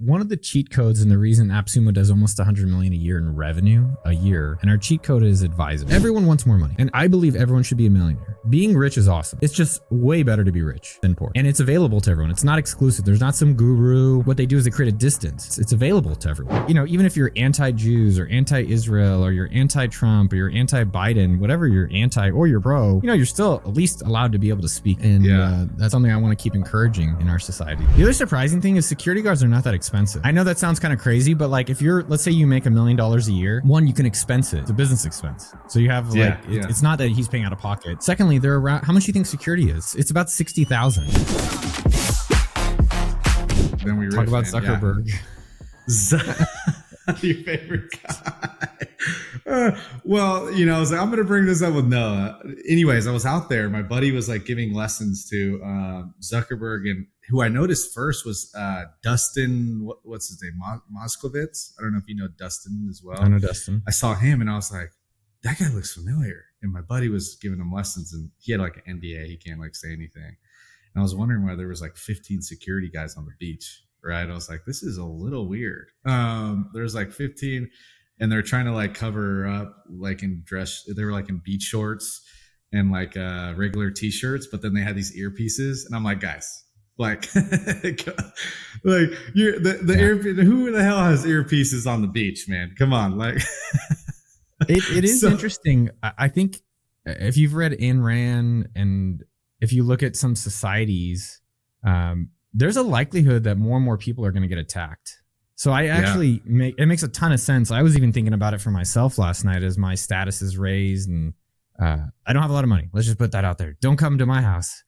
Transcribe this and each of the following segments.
one of the cheat codes and the reason AppSumo does almost 100 million a year in revenue a year, and our cheat code is advisable. Everyone wants more money, and I believe everyone should be a millionaire. Being rich is awesome. It's just way better to be rich than poor, and it's available to everyone. It's not exclusive. There's not some guru. What they do is they create a distance. It's available to everyone. You know, even if you're anti-Jews or anti-Israel or you're anti-Trump or you're anti-Biden, whatever you're anti or you're pro, you know, you're still at least allowed to be able to speak, and that's something I want to keep encouraging in our society. The other surprising thing is security guards are not that expensive. I know that sounds kind of crazy, but like if you're, let's say you make $1 million a year, one, you can expense it. It's a business expense. So you have it's not that he's paying out of pocket. Secondly, they're around, how much do you think security is? It's about 60,000. Then we talk about Zuckerberg. Yeah. Your favorite guy. Well, you know, I was like, I'm going to bring this up with Noah. Anyways, I was out there. My buddy was like giving lessons to Zuckerberg, and who I noticed first was Dustin. What's his name? Moskowitz. I don't know if you know Dustin as well. I know Dustin. I saw him and I was like, that guy looks familiar. And my buddy was giving him lessons, and he had like an NDA. He can't like say anything. And I was wondering why there was like 15 security guys on the beach. Right. I was like, this is a little weird. There's like 15 and they're trying to like cover up like in dress. They were like in beach shorts and like regular t-shirts, but then they had these earpieces. And I'm like, guys, like, like you're who the hell has earpieces on the beach, man? Come on. Like it is interesting. I think if you've read Ayn Rand and if you look at some societies, there's a likelihood that more and more people are going to get attacked. So I actually it makes a ton of sense. I was even thinking about it for myself last night as my status is raised, and I don't have a lot of money. Let's just put that out there. Don't come to my house.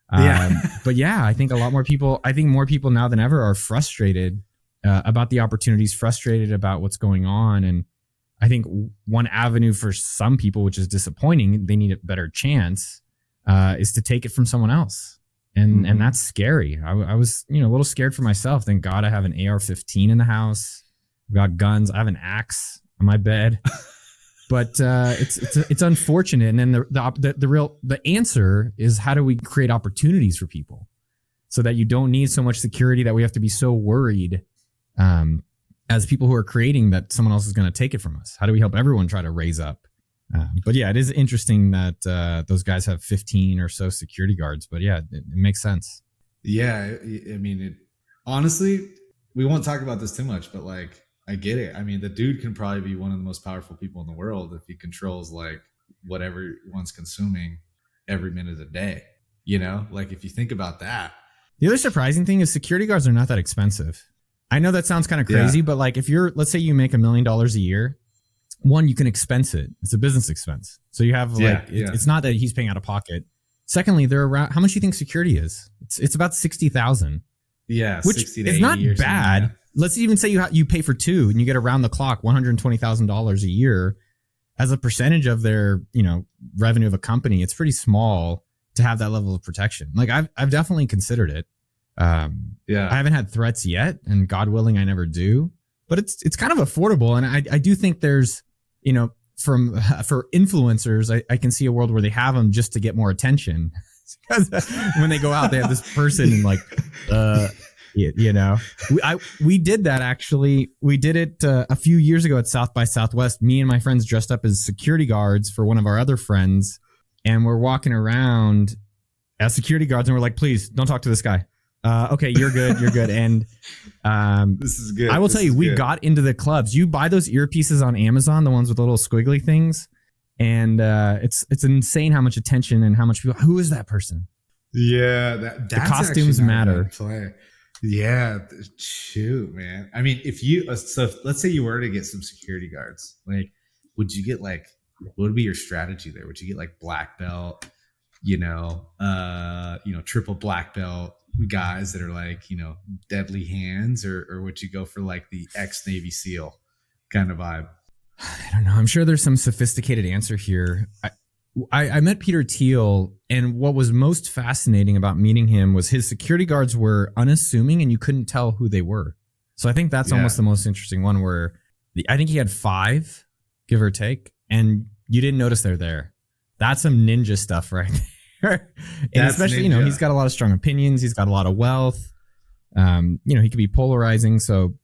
But yeah, I think more people now than ever are frustrated about the opportunities, frustrated about what's going on. And I think one avenue for some people, which is disappointing, they need a better chance, is to take it from someone else. And that's scary. I was, a little scared for myself. Thank God I have an AR-15 in the house. I've got guns. I have an axe on my bed. But it's unfortunate. And then the answer is, how do we create opportunities for people so that you don't need so much security that we have to be so worried as people who are creating that someone else is going to take it from us? How do we help everyone try to raise up? But yeah, it is interesting that those guys have 15 or so security guards. But yeah, it makes sense. Yeah, I mean, honestly, we won't talk about this too much, but like, I get it. I mean, the dude can probably be one of the most powerful people in the world if he controls like whatever one's consuming every minute of the day. You know, like if you think about that. The other surprising thing is security guards are not that expensive. I know that sounds kind of crazy, but like if let's say you make $1 million a year. One, you can expense it. It's a business expense. So you have it's not that he's paying out of pocket. Secondly, they're around, how much do you think security is? It's about 60,000. Yeah. Which 60 to is 80 not bad. Yeah. Let's even say you pay for two and you get around the clock $120,000 a year as a percentage of their, revenue of a company. It's pretty small to have that level of protection. Like I've definitely considered it. I haven't had threats yet, and God willing, I never do, but it's kind of affordable. And I do think there's, for influencers, I can see a world where they have them just to get more attention. When they go out, they have this person and like, we did that actually. We did it a few years ago at South by Southwest. Me and my friends dressed up as security guards for one of our other friends, and we're walking around as security guards, and we're like, please don't talk to this guy. Okay, you're good. You're good. And this is good. I will tell you, we got into the clubs. You buy those earpieces on Amazon, the ones with the little squiggly things, and it's insane how much attention and how much people. Who is that person? Yeah, the costumes matter. Yeah, shoot, man. I mean, if you let's say you were to get some security guards, like, would you get like, what would be your strategy there? Would you get like black belt, triple black belt guys that are like, deadly hands, or would you go for like the ex-Navy SEAL kind of vibe? I don't know. I'm sure there's some sophisticated answer here. I met Peter Thiel, and what was most fascinating about meeting him was his security guards were unassuming and you couldn't tell who they were. So I think that's almost the most interesting one, where I think he had 5, give or take, and you didn't notice they're there. That's some ninja stuff right there. And especially, he's got a lot of strong opinions. He's got a lot of wealth. He could be polarizing. So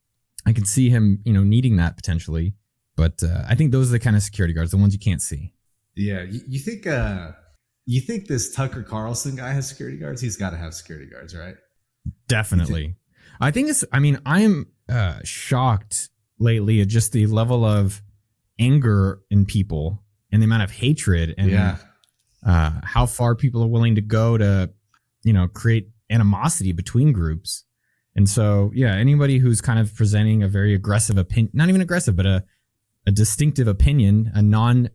I can see him, needing that potentially. But I think those are the kind of security guards, the ones you can't see. Yeah. You think this Tucker Carlson guy has security guards? He's got to have security guards, right? Definitely. I am shocked lately at just the level of anger in people and the amount of hatred and how far people are willing to go to, create animosity between groups. And so, anybody who's kind of presenting a very aggressive opinion, not even aggressive, but a distinctive opinion, a non,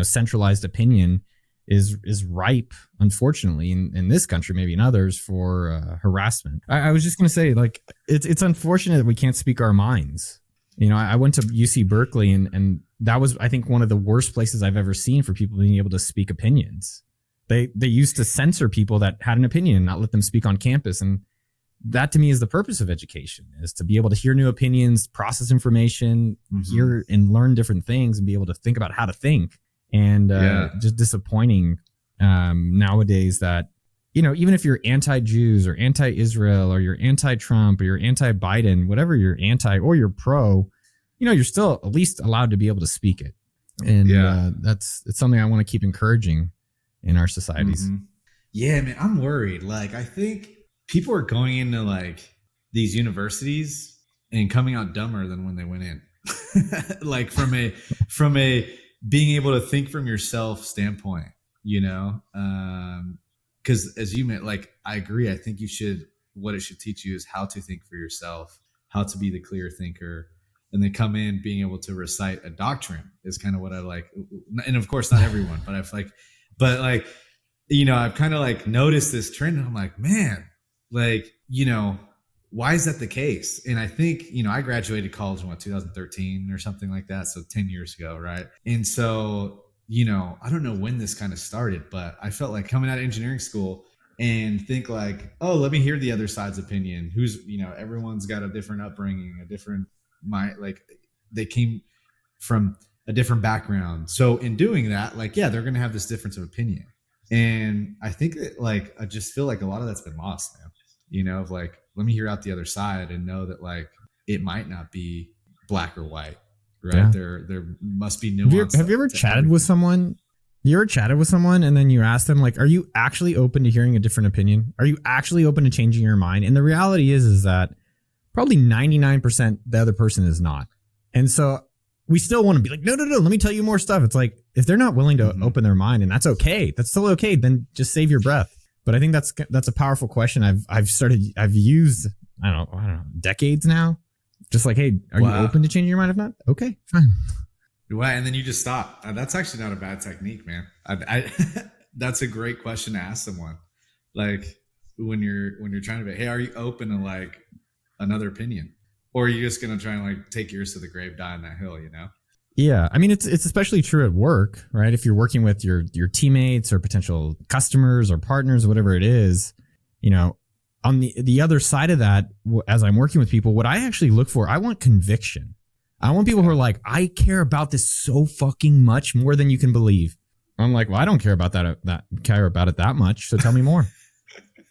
centralized opinion is ripe, unfortunately, in this country, maybe in others, for harassment. I was just going to say, like, it's unfortunate that we can't speak our minds. I went to UC Berkeley and that was, I think, one of the worst places I've ever seen for people being able to speak opinions. They used to censor people that had an opinion and not let them speak on campus. And that to me is the purpose of education, is to be able to hear new opinions, process information, hear and learn different things, and be able to think about how to think. And just disappointing nowadays that, even if you're anti-Jews or anti-Israel or you're anti-Trump or you're anti-Biden, whatever you're anti or you're pro, you're still at least allowed to be able to speak it. And it's something I want to keep encouraging in our societies. Yeah, man, I'm worried. Like, I think people are going into like these universities and coming out dumber than when they went in. Like from a being able to think from yourself standpoint, because as you meant, like, I agree. I think what it should teach you is how to think for yourself, how to be the clear thinker, and then come in being able to recite a doctrine is kind of what I like. And of course, not everyone, but I've kind of like noticed this trend, and I'm like, man, like, why is that the case? And I think, I graduated college in 2013 or something like that. So 10 years ago. Right. And so, I don't know when this kind of started, but I felt like coming out of engineering school and think like, oh, let me hear the other side's opinion. Who's, everyone's got a different upbringing, a different mind, like they came from a different background. So in doing that, like, they're going to have this difference of opinion. And I think that, like, I just feel like a lot of that's been lost, man, of like, let me hear out the other side and know that, like, it might not be black or white, right? Yeah. There must be nuance. Have you ever chatted with someone? You ever chatted with someone and then you ask them, like, are you actually open to hearing a different opinion? Are you actually open to changing your mind? And the reality is that probably 99% the other person is not. And so we still want to be like, no, let me tell you more stuff. It's like, if they're not willing to open their mind, and that's okay, that's still okay, then just save your breath. But I think that's a powerful question. I've used, I don't know, decades now. Just like, hey, are you open to changing your mind? If not, okay, fine. Wow, and then you just stop. That's actually not a bad technique, man. That's a great question to ask someone. Like when you're trying to be, hey, are you open to like another opinion, or are you just gonna try and like take yours to the grave, die on that hill? Yeah, I mean, it's especially true at work, right? If you're working with your teammates or potential customers or partners or whatever it is, on the other side of that, as I'm working with people, what I actually look for, I want conviction. I want people who are like, I care about this so fucking much, more than you can believe. I'm like, well, I don't care about care about it that much, so tell me more.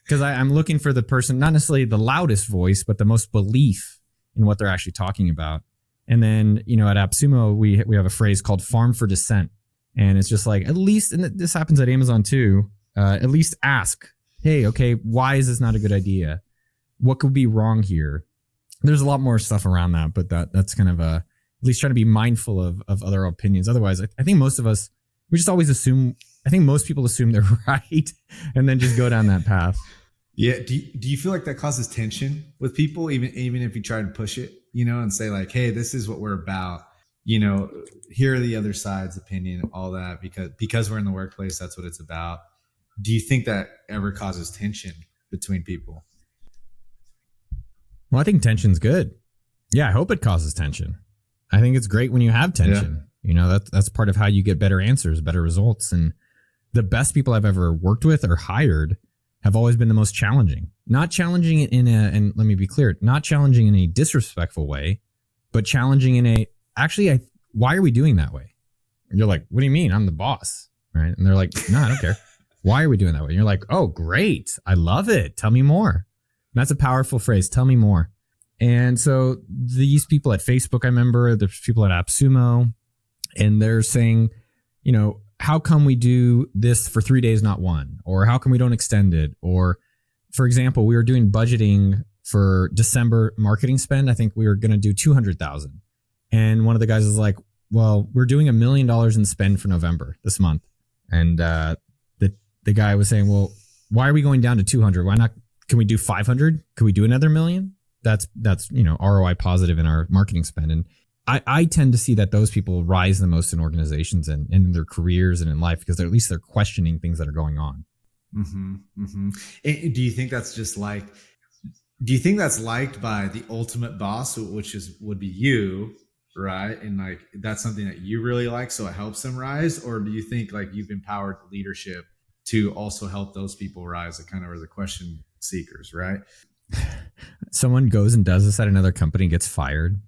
Because I'm looking for the person, not necessarily the loudest voice, but the most belief in what they're actually talking about. And then, at AppSumo, we have a phrase called farm for dissent. And it's just like, at least, and this happens at Amazon too, at least ask, hey, okay, why is this not a good idea? What could be wrong here? There's a lot more stuff around that, but that's kind of at least trying to be mindful of other opinions. Otherwise, I think most of us, we just always assume, I think most people assume they're right and then just go down that path. Yeah. Do you feel like that causes tension with people, even if you try to push it, and say like, hey, this is what we're about, here are the other side's opinion, all that, because we're in the workplace, that's what it's about. Do you think that ever causes tension between people? Well, I think tension's good. Yeah, I hope it causes tension. I think it's great when you have tension. Yeah. That's part of how you get better answers, better results. And the best people I've ever worked with or hired have always been the most challenging. Not challenging and let me be clear, not challenging in a disrespectful way, but challenging in why are we doing that way? And you're like, what do you mean? I'm the boss, right? And they're like, no, I don't care. Why are we doing that way? And you're like, oh, great. I love it. Tell me more. That's a powerful phrase. Tell me more. And so these people at Facebook, I remember there's people at AppSumo, and they're saying, how come we do this for 3 days, not one? Or how come we don't extend it? Or, for example, we were doing budgeting for December marketing spend. I think we were going to do 200,000. And one of the guys is like, well, we're doing $1 million in spend for November this month. And the guy was saying, well, why are we going down to 200? Why not? Can we do 500? Can we do another million? That's ROI positive in our marketing spend. And I tend to see that those people rise the most in organizations and in their careers and in life, because at least they're questioning things that are going on. Mm-hmm, mm-hmm. And do you think that's just like, do you think that's liked by the ultimate boss, which would be you, right? And like, that's something that you really like, so it helps them rise? Or do you think like you've empowered leadership to also help those people rise that kind of are the question seekers, right? Someone goes and does this at another company and gets fired.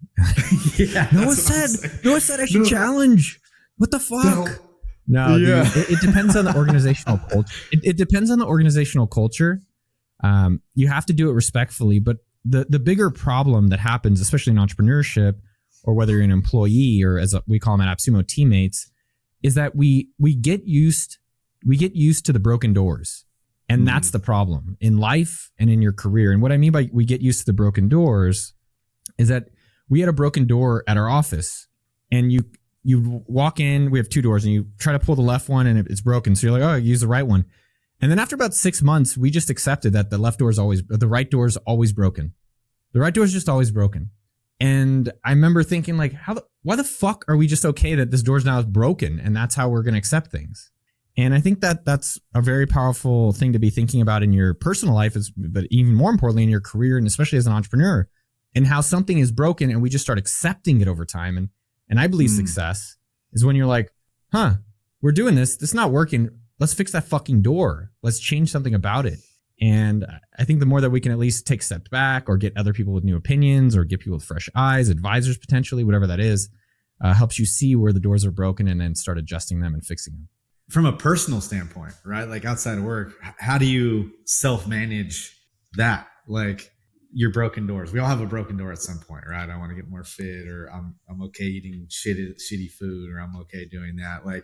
Yeah, Noah said I should challenge. What the fuck? No, yeah. It depends on the organizational culture. It depends on the organizational culture. You have to do it respectfully, but the bigger problem that happens, especially in entrepreneurship, or whether you're an employee or as we call them at AppSumo, teammates, is that we get used to the broken doors. And that's the problem in life and in your career. And what I mean by we get used to the broken doors is that we had a broken door at our office, and you walk in, we have 2 doors, and you try to pull the left one and it's broken. So you're like, oh, use the right one. And then after about 6 months, we just accepted that the right door is always broken. The right door is just always broken. And I remember thinking like, why the fuck are we just okay that this door's now broken? And that's how we're going to accept things. And I think that that's a very powerful thing to be thinking about in your personal life, but even more importantly in your career, and especially as an entrepreneur, and how something is broken and we just start accepting it over time. And I believe success is when you're like, we're doing this. This is not working. Let's fix that fucking door. Let's change something about it. And I think the more that we can at least take steps back or get other people with new opinions or get people with fresh eyes, advisors potentially, whatever that is, helps you see where the doors are broken and then start adjusting them and fixing them. From a personal standpoint, right? Like outside of work, how do you self-manage that? Like your broken doors. We all have a broken door at some point, right? I want to get more fit, or I'm okay eating shitty food, or I'm okay doing that. Like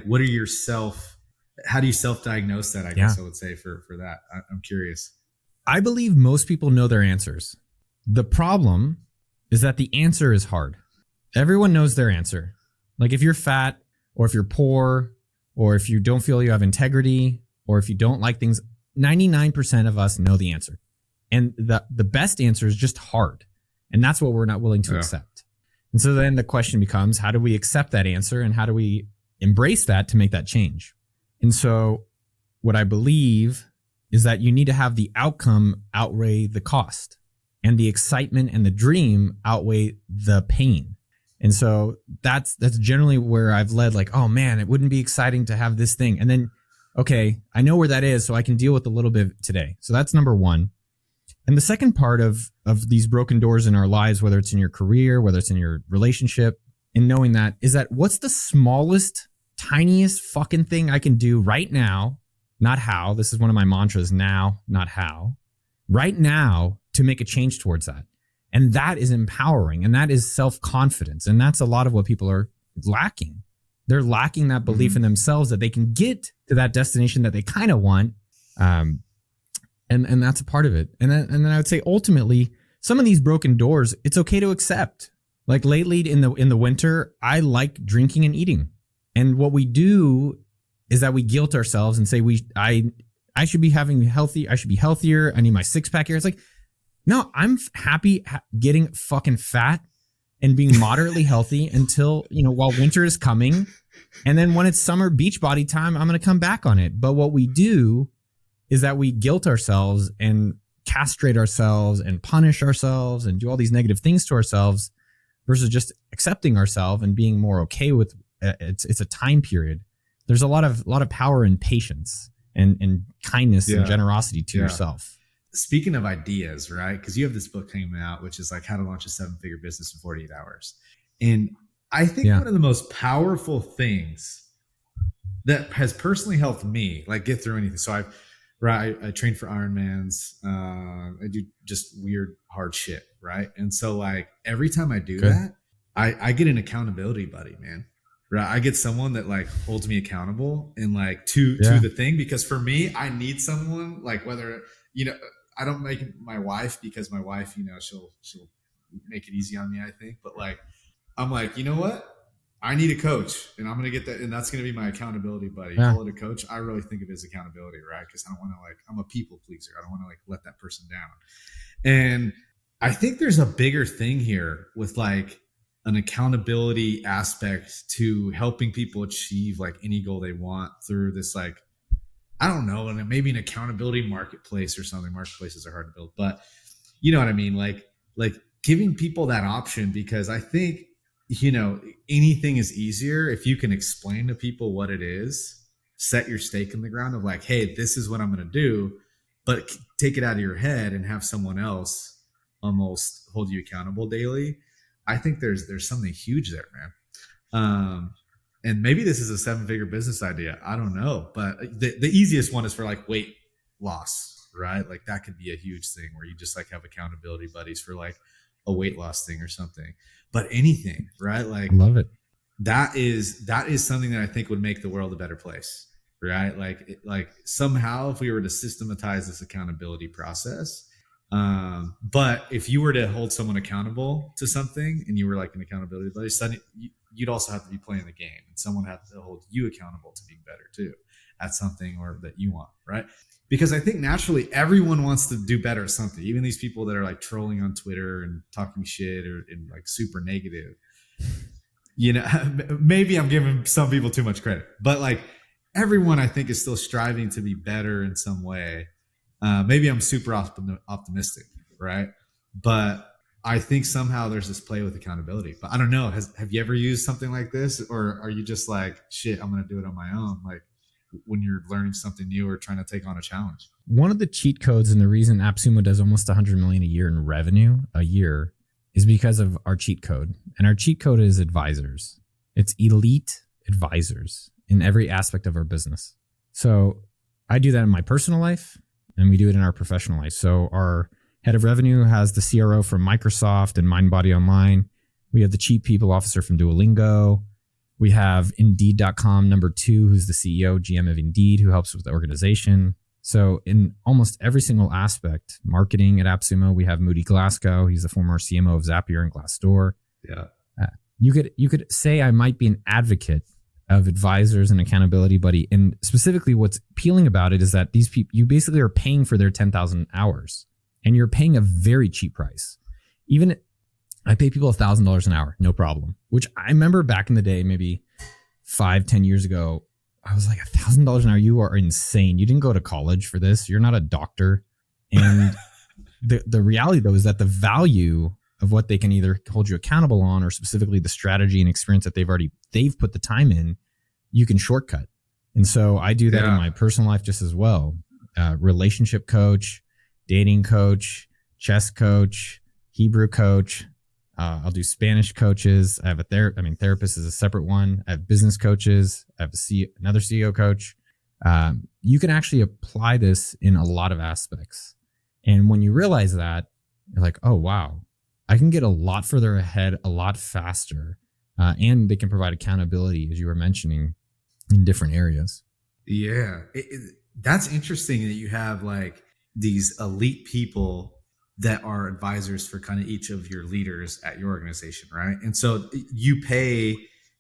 what are how do you self-diagnose that? I guess I would say for that. I'm curious. I believe most people know their answers. The problem is that the answer is hard. Everyone knows their answer. Like if you're fat, or if you're poor, or if you don't feel you have integrity, or if you don't like things, 99% of us know the answer. And the best answer is just hard. And that's what we're not willing to accept. And so then the question becomes, how do we accept that answer? And how do we embrace that to make that change? And so what I believe is that you need to have the outcome outweigh the cost, and the excitement and the dream outweigh the pain. And so that's generally where I've led, like, oh man, it wouldn't be exciting to have this thing. And then, okay, I know where that is, so I can deal with a little bit today. So that's number one. And the second part of these broken doors in our lives, whether it's in your career, whether it's in your relationship, and knowing that is that what's the smallest, tiniest fucking thing I can do right now, not how. This is one of my mantras, now, not how. Right now to make a change towards that. And that is empowering, and that is self-confidence. And that's a lot of what people are lacking. They're lacking that belief in themselves that they can get to that destination that they kind of want. And that's a part of it. And then I would say ultimately, some of these broken doors, it's okay to accept. Like lately in the winter, I like drinking and eating. And what we do is that we guilt ourselves and say I should be having healthy, I should be healthier. I need my 6-pack here. It's like, no, I'm happy getting fucking fat and being moderately healthy until, while winter is coming. And then when it's summer beach body time, I'm going to come back on it. But what we do is that we guilt ourselves and castrate ourselves and punish ourselves and do all these negative things to ourselves versus just accepting ourselves and being more okay with it's a time period. There's a lot of power in patience and kindness and generosity to yourself. Speaking of ideas, right? Because you have this book coming out, which is like how to launch a 7-figure business in 48 hours. And I think one of the most powerful things that has personally helped me like get through anything. So right? I train for Ironmans. I do just weird, hard shit, right? And so like every time I do Good. that, I get an accountability buddy, man. Right. I get someone that like holds me accountable and like to the thing, because for me, I need someone like whether, I don't make my wife, because my wife, she'll make it easy on me, I think. But like, I'm like, you know what? I need a coach, and I'm going to get that. And that's going to be my accountability buddy. Yeah. Call it a coach. I really think of it as accountability, right? Because I don't want to I'm a people pleaser. I don't want to like let that person down. And I think there's a bigger thing here with like an accountability aspect to helping people achieve like any goal they want through this, like, I don't know, and maybe an accountability marketplace or something. Marketplaces are hard to build, but you know what I mean? Like giving people that option, because I think, anything is easier if you can explain to people what it is, set your stake in the ground of like, hey, this is what I'm going to do, but take it out of your head and have someone else almost hold you accountable daily. I think there's something huge there, man. And maybe this is a 7-figure business idea. I don't know, but the easiest one is for like weight loss, right? Like that could be a huge thing where you just like have accountability buddies for like a weight loss thing or something. But anything, right? Like, Love it. That is something that I think would make the world a better place, right? Like somehow if we were to systematize this accountability process, but if you were to hold someone accountable to something and you were like an accountability buddy, suddenly you'd also have to be playing the game, and someone had to hold you accountable to being better too at something or that you want, right? Because I think naturally everyone wants to do better at something. Even these people that are like trolling on Twitter and talking shit and like super negative, maybe I'm giving some people too much credit, but like everyone I think is still striving to be better in some way. Maybe I'm super optimistic, right? But I think somehow there's this play with accountability. But I don't know. Have you ever used something like this, or are you just like, shit, I'm going to do it on my own? Like when you're learning something new or trying to take on a challenge. One of the cheat codes, and the reason AppSumo does almost 100 million a year in revenue a year, is because of our cheat code. And our cheat code is advisors. It's elite advisors in every aspect of our business. So I do that in my personal life, and we do it in our professional life. So our head of revenue has the CRO from Microsoft and MindBody Online. We have the chief people officer from Duolingo. We have Indeed.com number 2, who's the CEO, GM of Indeed, who helps with the organization. So in almost every single aspect, marketing at AppSumo, we have Moody Glasgow. He's the former CMO of Zapier and Glassdoor. Yeah. You could say I might be an advocate of advisors and accountability buddy. And specifically what's appealing about it is that these people, you basically are paying for their 10,000 hours, and you're paying a very cheap price. Even I pay people $1,000 an hour, no problem. Which I remember back in the day, maybe 5-10 years ago, I was like, $1,000 an hour, you are insane. You didn't go to college for this. You're not a doctor. And the reality though is that the value of what they can either hold you accountable on, or specifically the strategy and experience that they've put the time in, you can shortcut. And so I do that in my personal life just as well. Relationship coach, dating coach, chess coach, Hebrew coach. I'll do Spanish coaches. I have therapist is a separate one. I have business coaches. I have another CEO coach. You can actually apply this in a lot of aspects. And when you realize that, you're like, oh, wow, I can get a lot further ahead, a lot faster. And they can provide accountability, as you were mentioning, in different areas. Yeah. That's interesting that you have like these elite people that are advisors for kind of each of your leaders at your organization, right? And so you pay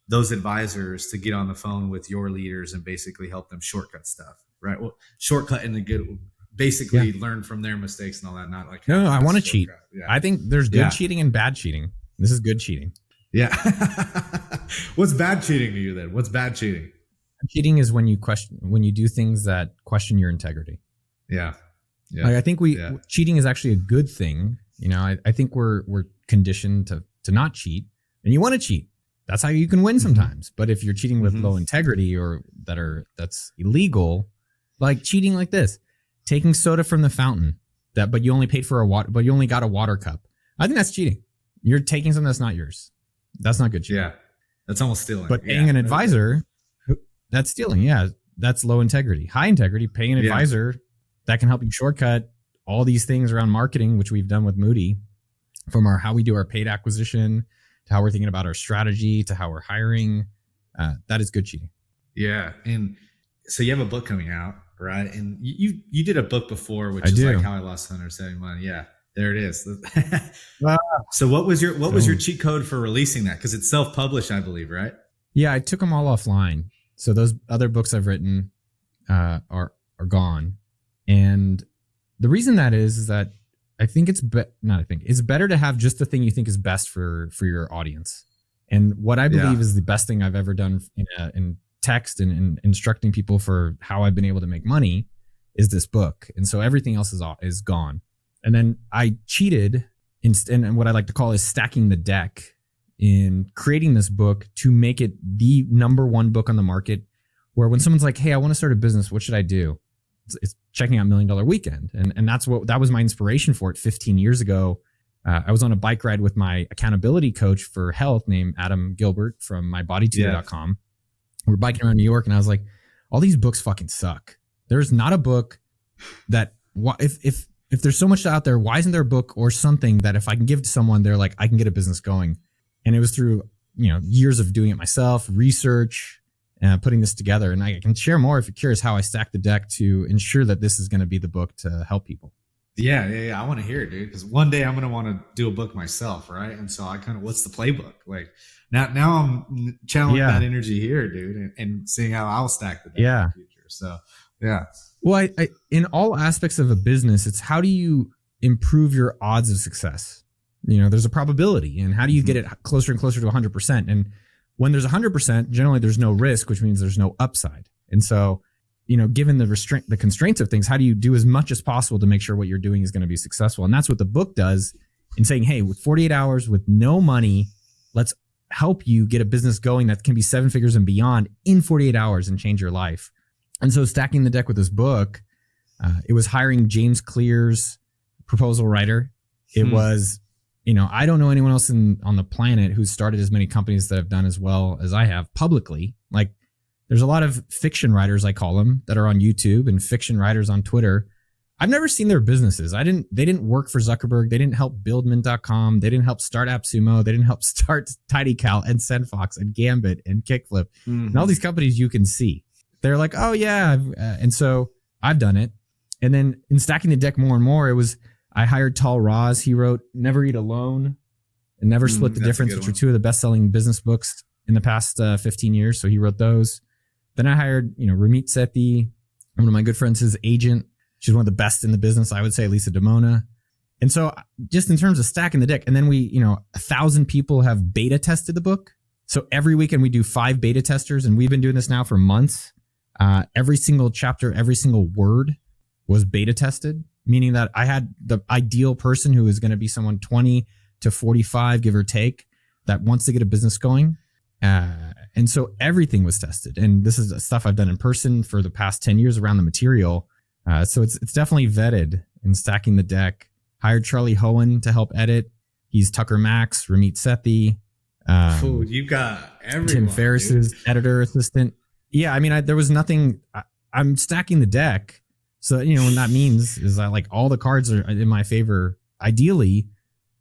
those advisors to get on the phone with your leaders and basically help them shortcut stuff, right? Well, shortcut in the good, basically learn from their mistakes and all that. Not like, no, I want to cheat. Yeah. I think there's good cheating and bad cheating. This is good cheating. Yeah. What's bad cheating to you then? What's bad cheating? Cheating is when you do things that question your integrity. Yeah. Yeah. Like I think cheating is actually a good thing. I think we're conditioned to not cheat, and you want to cheat. That's how you can win sometimes. But if you're cheating with low integrity or that's illegal, like cheating like this, taking soda from the fountain but you only paid for but you only got a water cup. I think that's cheating. You're taking something that's not yours. That's not good cheating. Yeah. That's almost stealing. But paying an advisor, that's stealing. Yeah. That's low integrity. High integrity, paying an advisor, that can help you shortcut all these things around marketing, which we've done with Moody, from our how we do our paid acquisition to how we're thinking about our strategy to how we're hiring. That is good cheating. Yeah. And so you have a book coming out, right? And you did a book before, which is like How I Lost 170 Money. Yeah, there it is. So what was your cheat code for releasing that? Because it's self-published, I believe, right? Yeah, I took them all offline. So those other books I've written are gone. And the reason that is that I think it's it's better to have just the thing you think is best for your audience. And what I believe is the best thing I've ever done in text and in instructing people for how I've been able to make money is this book. And so everything else is gone. And then I cheated and what I like to call is stacking the deck in creating this book to make it the number one book on the market, where when someone's like, hey, I want to start a business, what should I do? It's checking out $1 Million Weekend. And that was my inspiration for it 15 years ago. I was on a bike ride with my accountability coach for health named Adam Gilbert from mybodytutor.com. We're biking around New York and I was like, all these books fucking suck. There's not a book that if there's so much out there, why isn't there a book or something that if I can give to someone, they're like, I can get a business going. And it was through, years of doing it myself, research, putting this together. And I can share more if you're curious how I stack the deck to ensure that this is going to be the book to help people. Yeah. I want to hear it, dude. Because one day I'm going to want to do a book myself, right? And so what's the playbook? Like now I'm channeling that energy here, dude, and seeing how I'll stack the deck in the future. So yeah. Well, I in all aspects of a business, it's how do you improve your odds of success? There's a probability, and how do you get it closer and closer to 100%? And when there's 100%, generally there's no risk, which means there's no upside. And so, given the constraints of things, how do you do as much as possible to make sure what you're doing is going to be successful? And that's what the book does in saying, hey, with 48 hours, with no money, let's help you get a business going that can be 7 figures and beyond in 48 hours and change your life. And so stacking the deck with this book, it was hiring James Clear's proposal writer. It was, I don't know anyone else on the planet who's started as many companies that have done as well as I have publicly. Like, there's a lot of fiction writers, I call them, that are on YouTube, and fiction writers on Twitter. I've never seen their businesses. They didn't work for Zuckerberg. They didn't help build Mint.com. They didn't help start AppSumo. They didn't help start TidyCal and SendFox and Gambit and Kickflip and all these companies you can see. They're like, oh yeah. And so I've done it. And then in stacking the deck more and more, I hired Tal Roz. He wrote Never Eat Alone and Never Split the Difference, which are two of the best-selling business books in the past 15 years. So he wrote those. Then I hired, Ramit Sethi, one of my good friends, his agent. She's one of the best in the business, I would say, Lisa Demona. And so just in terms of stacking the deck, and then we, 1,000 people have beta tested the book. So every weekend we do 5 beta testers, and we've been doing this now for months. Every single chapter, every single word was beta tested, meaning that I had the ideal person who is going to be someone 20 to 45, give or take, that wants to get a business going. And so everything was tested. And this is stuff I've done in person for the past 10 years around the material. So it's definitely vetted in stacking the deck. Hired Charlie Hohen to help edit. He's Tucker Max, Ramit Sethi. You got everyone, Tim Ferriss's editor assistant. Yeah, I mean, there was nothing. I'm stacking the deck. So, what that means is that like all the cards are in my favor, ideally.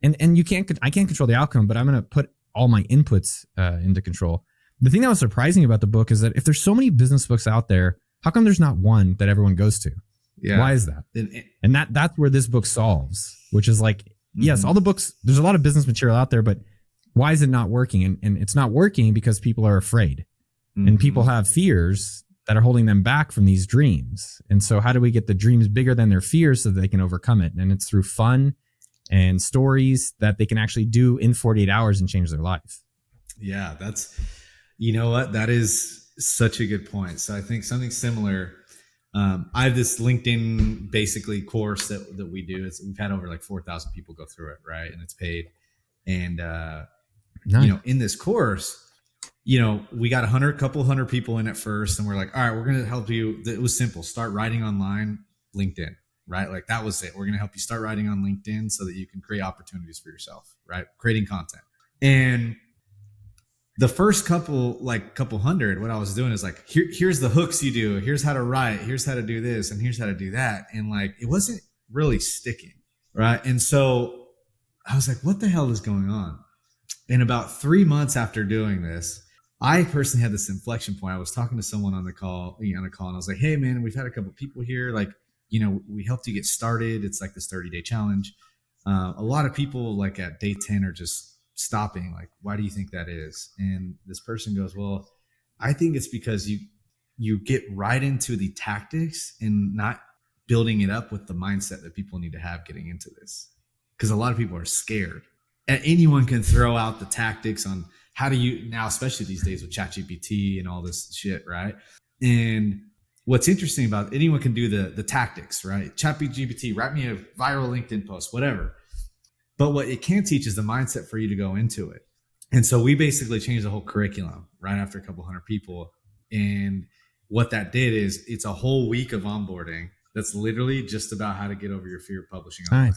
And I can't control the outcome, but I'm going to put all my inputs into control. The thing that was surprising about the book is that if there's so many business books out there, how come there's not one that everyone goes to? Yeah. Why is that? And that's where this book solves, which is like, yes, all the books, there's a lot of business material out there, but why is it not working? And it's not working because people are afraid and people have fears that are holding them back from these dreams. And so how do we get the dreams bigger than their fears so that they can overcome it? And it's through fun and stories that they can actually do in 48 hours and change their life. Yeah, you know what? That is such a good point. So I think something similar. I have this LinkedIn basically course that we do. We've had over like 4,000 people go through it, right? And it's paid. And nice. In this course, we got a couple hundred people in at first, and we're like, all right, we're going to help you. It was simple. Start writing online, LinkedIn, right? Like that was it. We're going to help you start writing on LinkedIn so that you can create opportunities for yourself, right? Creating content. And the first couple hundred, what I was doing is like, here's the hooks you do, here's how to write, here's how to do this, and here's how to do that. And like, it wasn't really sticking. Right. And so I was like, what the hell is going on? And about 3 months after doing this, I personally had this inflection point. I was talking to someone on the call, and I was like, hey man, we've had a couple of people here. Like, we helped you get started. It's like this 30-day challenge. A lot of people like at day 10 are just stopping. Like, why do you think that is? And this person goes, well, I think it's because you get right into the tactics and not building it up with the mindset that people need to have getting into this. Because a lot of people are scared. And anyone can throw out the tactics on how do you now, especially these days with ChatGPT and all this shit, right? And what's interesting about anyone can do the tactics, right? ChatGPT, write me a viral LinkedIn post, whatever. But what it can't teach is the mindset for you to go into it. And so we basically changed the whole curriculum right after a couple hundred people. And what that did is it's a whole week of onboarding that's literally just about how to get over your fear of publishing online,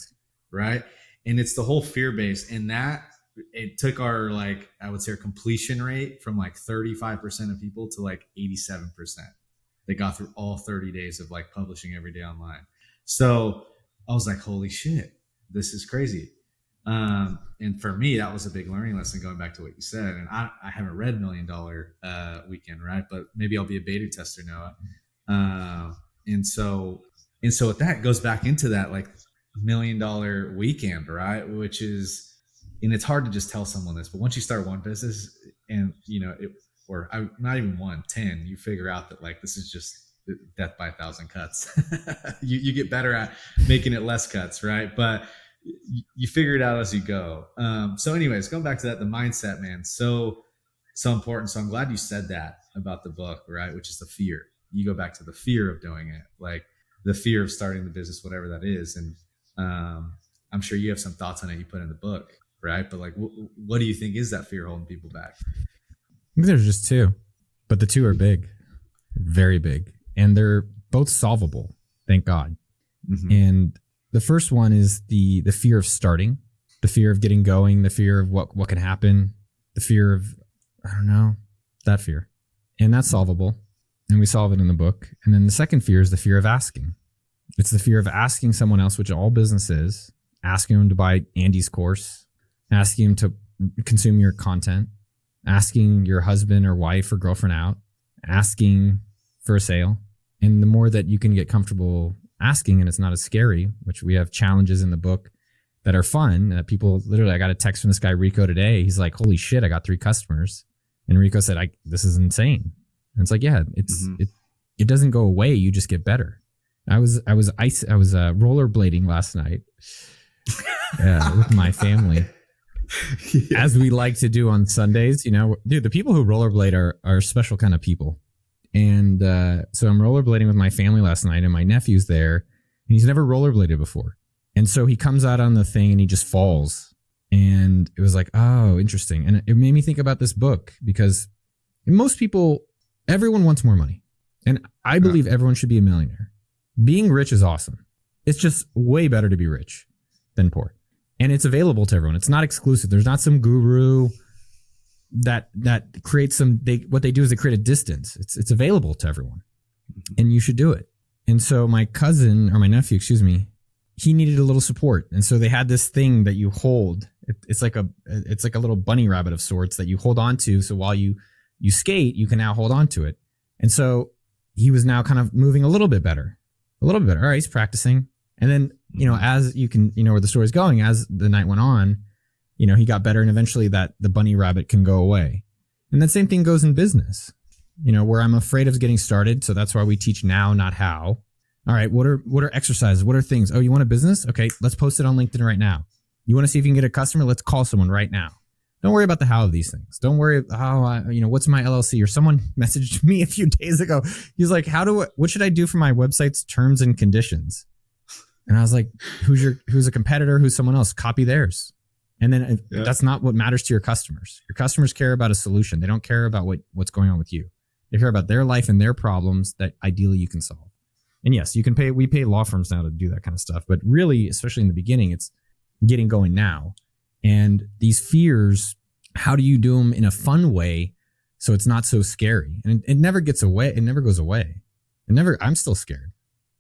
right? And it's the whole fear base. And that it took our, like, I would say our completion rate from like 35% of people to like 87%. They got through all 30 days of like publishing every day online. So I was like, holy shit, this is crazy. And for me, that was a big learning lesson going back to what you said. And I haven't read $1 Million Weekend, right? But maybe I'll be a beta tester, Noah. And so with that goes back into that like $1 Million Weekend, right? Which is, and it's hard to just tell someone this, but once you start one business and not even 10, you figure out that like, this is just death by 1,000 cuts. you get better at making it less cuts, right? But you figure it out as you go. So anyways, going back to that, the mindset, man, so important. So I'm glad you said that about the book, right? Which is the fear. You go back to the fear of doing it, like the fear of starting the business, whatever that is. And I'm sure you have some thoughts on it you put in the book, right? But like, what do you think is that fear holding people back? I think there's just two, but the two are big, very big, and they're both solvable, thank God. Mm-hmm. And the first one is the fear of starting, the fear of getting going, the fear of what can happen, the fear of, I don't know, that fear. And that's solvable. And we solve it in the book. And then the second fear is the fear of asking. It's the fear of asking someone else, which all business is, asking them to buy Andy's course, asking them to consume your content, asking your husband or wife or girlfriend out, asking for a sale. And the more that you can get comfortable asking and it's not as scary, which we have challenges in the book that are fun. People literally, I got a text from this guy, Rico, today. He's like, holy shit, I got 3 customers. And Rico said, this is insane. And it's like, yeah, it doesn't go away. You just get better. I was rollerblading last night with my family, as we like to do on Sundays. Dude, the people who rollerblade are a special kind of people. And so I'm rollerblading with my family last night, and my nephew's there, and he's never rollerbladed before. And so he comes out on the thing and he just falls. And it was like, oh, interesting. And it made me think about this book, because most people, everyone wants more money. And I believe everyone should be a millionaire. Being rich is awesome. It's just way better to be rich than poor. And it's available to everyone. It's not exclusive. There's not some guru that creates what they do is they create a distance. It's available to everyone, and you should do it. And so my nephew, he needed a little support. And so they had this thing that you hold. It's like a little bunny rabbit of sorts that you hold on to. So while you skate, you can now hold on to it. And so he was now kind of moving a little bit better. All right, he's practicing. And then, as you can, where the story's going, as the night went on, he got better, and eventually the bunny rabbit can go away. And that same thing goes in business, where I'm afraid of getting started. So that's why we teach now, not how. All right. What are exercises? What are things? Oh, you want a business? Okay. Let's post it on LinkedIn right now. You want to see if you can get a customer? Let's call someone right now. Don't worry about the how of these things. Don't worry what's my LLC? Or someone messaged me a few days ago. He's like, what should I do for my website's terms and conditions? And I was like, who's a competitor? Who's someone else? Copy theirs. And then that's not what matters to your customers. Your customers care about a solution. They don't care about what's going on with you. They care about their life and their problems that ideally you can solve. And yes, we pay law firms now to do that kind of stuff. But really, especially in the beginning, it's getting going now. And these fears how do you do them in a fun way so it's not so scary? And it never gets away. It never goes away. I'm still scared.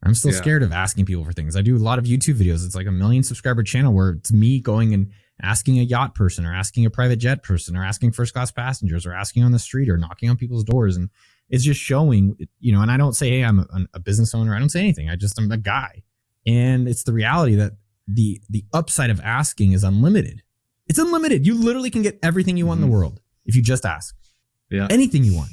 I'm still scared of asking people for things. I do a lot of YouTube videos. It's like a 1 million subscriber channel where it's me going and asking a yacht person or asking a private jet person or asking first class passengers or asking on the street or knocking on people's doors. And it's just showing, and I don't say, hey, I'm a business owner. I don't say anything. I'm a guy. And it's the reality that the upside of asking is unlimited. It's unlimited. You literally can get everything you want in the world if you just ask. Yeah. Anything you want.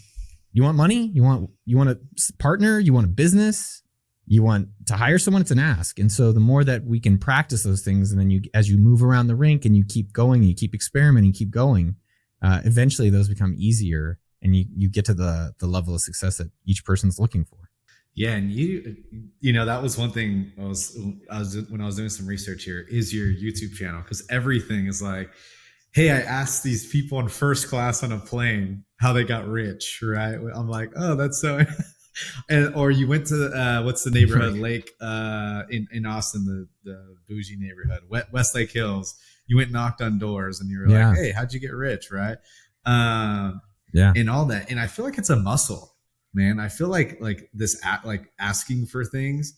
You want money? You want a partner? You want a business? You want to hire someone? It's an ask. And so the more that we can practice those things, and then as you move around the rink and you keep going, you keep experimenting, keep going, eventually those become easier, and you get to the level of success that each person's looking for. Yeah, and that was one thing I was when I was doing some research here, is your YouTube channel, because everything is like, hey, I asked these people in first class on a plane how they got rich, right? I'm like, oh, that's so. Or you went to what's the neighborhood, Lake in Austin, the bougie neighborhood, Westlake Hills. You went and knocked on doors, and you were like, hey, how'd you get rich, right? And all that. And I feel like it's a muscle, man. I feel like this like asking for things,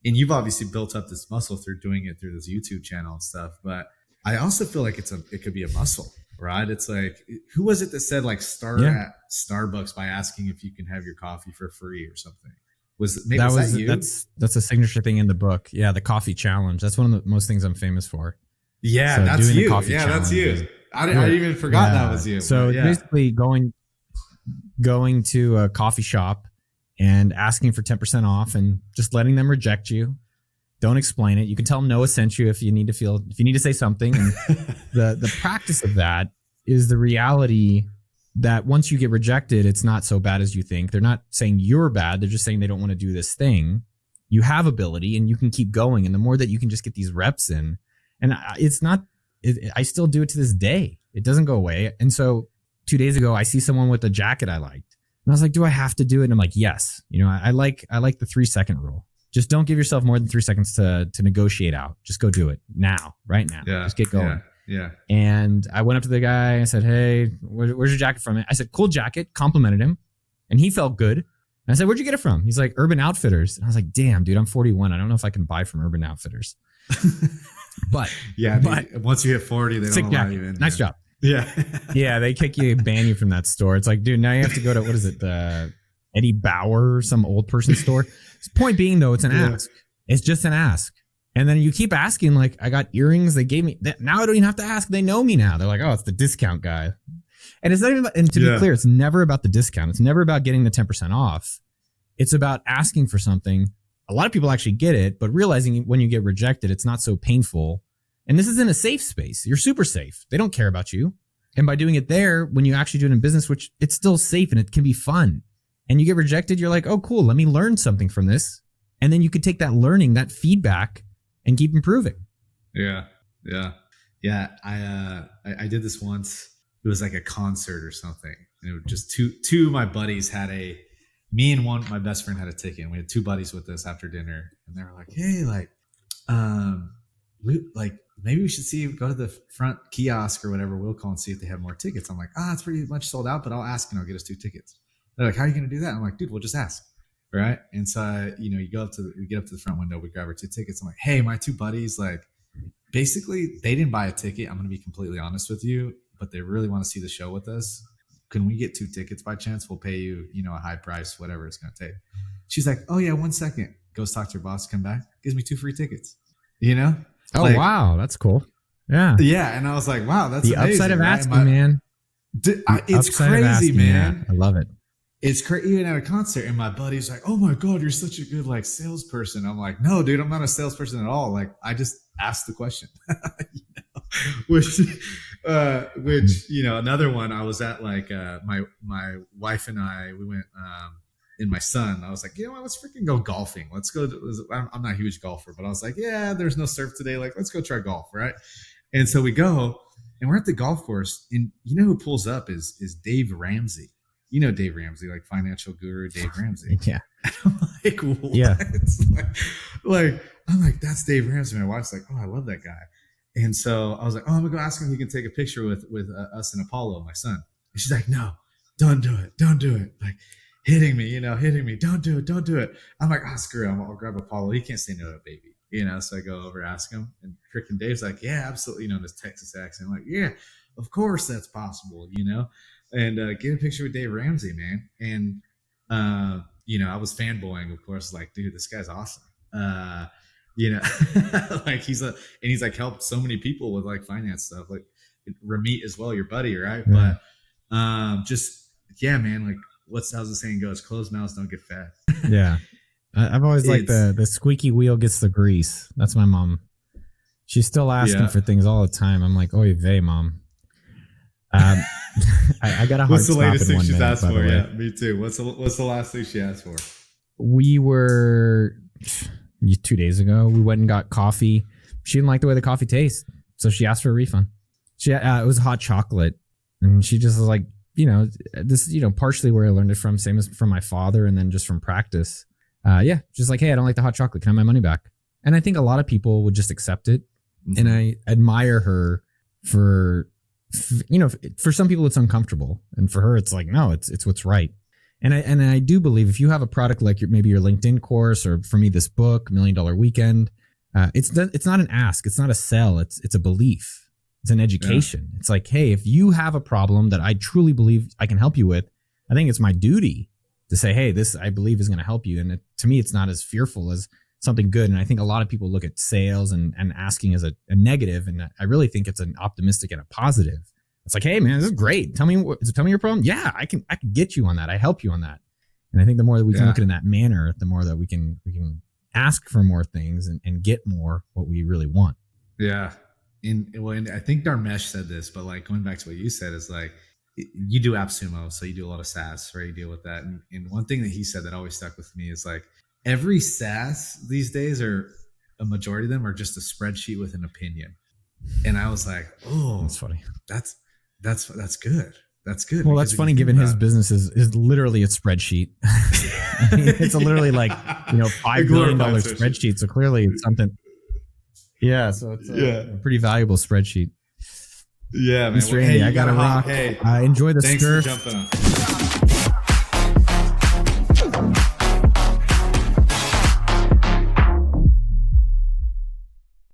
and you've obviously built up this muscle through doing it through this YouTube channel and stuff, but I also feel like it could be a muscle, right? It's like, who was it that said like start at Starbucks by asking if you can have your coffee for free or something? Was that you? That's a signature thing in the book. Yeah, the coffee challenge. That's one of the most things I'm famous for. Yeah, so that's you. Yeah, that's you. I even forgot that was you. So basically going to a coffee shop and asking for 10% off and just letting them reject you. Don't explain it. You can tell them Noah sent you if you need to say something. And the practice of that is the reality that once you get rejected, it's not so bad as you think. They're not saying you're bad. They're just saying they don't want to do this thing. You have ability and you can keep going. And the more that you can just get these reps in, and I still do it to this day. It doesn't go away. And so 2 days ago, I see someone with a jacket I liked. And I was like, do I have to do it? And I'm like, yes. I like the 3-second rule. Just don't give yourself more than 3 seconds to negotiate out. Just go do it now, right now. Yeah, just get going. Yeah. And I went up to the guy. I said, hey, where's your jacket from? I said, cool jacket. Complimented him. And he felt good. And I said, where'd you get it from? He's like, Urban Outfitters. And I was like, damn, dude, I'm 41. I don't know if I can buy from Urban Outfitters. But once you hit 40, they don't allow you in. Nice job. Yeah. Yeah, they kick you, ban you from that store. It's like, dude, now you have to go to, what is it? Eddie Bauer, some old person store. Point being, though, it's an ask. It's just an ask. And then you keep asking, like, I got earrings. They gave me that. Now I don't even have to ask. They know me now. They're like, oh, it's the discount guy. And it's not even about, and to be clear, it's never about the discount. It's never about getting the 10% off. It's about asking for something. A lot of people actually get it, but realizing when you get rejected, it's not so painful. And this is in a safe space. You're super safe. They don't care about you. And by doing it there, when you actually do it in business, which it's still safe and it can be fun, and you get rejected, you're like, oh, cool, let me learn something from this. And then you could take that learning, that feedback, and keep improving. Yeah. I did this once. It was like a concert or something. And it was just two of my buddies had me and my best friend had a ticket. And we had two buddies with us after dinner. And they were like, hey, maybe we should go to the front kiosk or whatever, we'll call and see if they have more tickets. I'm like, it's pretty much sold out, but I'll ask and I'll get us 2 tickets. They're like, how are you going to do that? I'm like, dude, we'll just ask. Right. And so, we get up to the front window, we grab our 2 tickets. I'm like, hey, my 2 buddies, basically they didn't buy a ticket. I'm going to be completely honest with you, but they really want to see the show with us. Can we get 2 tickets by chance? We'll pay you, a high price, whatever it's going to take. She's like, oh yeah, 1 second. Goes talk to her boss, come back, gives me 2 free tickets, Oh, wow. That's cool. Yeah. Yeah. And I was like, wow, that's the amazing, upside of right? asking, man. It's crazy, man. Yeah, I love it. It's crazy. Even at a concert, and my buddy's like, oh my God, you're such a good salesperson. I'm like, no, dude, I'm not a salesperson at all. I just asked the question. Which another one, I was at my wife and I, we went and my son, I was like, let's freaking go golfing. Let's go. I'm not a huge golfer, but I was like, yeah, there's no surf today. Let's go try golf. Right. And so we go and we're at the golf course, and who pulls up is Dave Ramsey. Dave Ramsey, financial guru, Dave Ramsey. Yeah. And I'm like, what? Yeah. I'm like, that's Dave Ramsey. My wife's like, oh, I love that guy. And so I was like, oh, I'm gonna go ask him if he can take a picture with us and Apollo, my son. And she's like, no, don't do it. Don't do it. Like hitting me, hitting me. Don't do it. Don't do it. I'm like, oh, screw it. I'll grab Apollo. He can't say no to a baby, So I go over, ask him. And freaking Dave's like, yeah, absolutely. In this Texas accent. I'm like, yeah, of course that's possible, And get a picture with Dave Ramsey, man. And, I was fanboying, of course, like, dude, this guy's awesome. Like he's like helped so many people with like finance stuff, like Ramit as well, your buddy, right? Yeah. But just man, like how's the saying goes? Closed mouths don't get fed. Yeah, I've always liked the squeaky wheel gets the grease. That's my mom. She's still asking for things all the time. I'm like, oy vey, mom. I got a hard What's the latest thing she's minute, asked for? Yeah, me too. What's the last thing she asked for? We were 2 days ago. We went and got coffee. She didn't like the way the coffee tastes, so she asked for a refund. It was hot chocolate, and she just was like, this, partially where I learned it from, same as from my father, and then just from practice. Just like, hey, I don't like the hot chocolate. Can I have my money back? And I think a lot of people would just accept it, and I admire her for some people it's uncomfortable, and for her it's like, no, it's what's right. And I do believe if you have a product like maybe your LinkedIn course, or for me this book, $1 Million Weekend, it's not an ask, it's not a sell, it's a belief, it's an education. Yeah. It's like, hey, if you have a problem that I truly believe I can help you with, I think it's my duty to say, hey, this I believe is going to help you. And to me, it's not as fearful as something good. And I think a lot of people look at sales and asking as a negative, and I really think it's an optimistic and a positive. It's like, hey man, this is great. Tell me your problem. Yeah, I can get you on that. I help you on that. And I think the more that we can look at it in that manner, the more that we can ask for more things and get more what we really want. Yeah. And I think Dharmesh said this, but like going back to what you said is like, you do AppSumo, so you do a lot of SaaS, right? You deal with that. And one thing that he said that always stuck with me is like, every SaaS these days, or a majority of them, are just a spreadsheet with an opinion. And I was like, oh, that's funny. That's good. That's good. Well, that's funny given his business is literally a spreadsheet. I mean, it's literally like, $5 billion spreadsheet. So clearly it's something. Yeah. So it's a pretty valuable spreadsheet. Yeah, man. Mr. Andy, I got to rock. Hey, enjoy the thanks surf. for jumping on.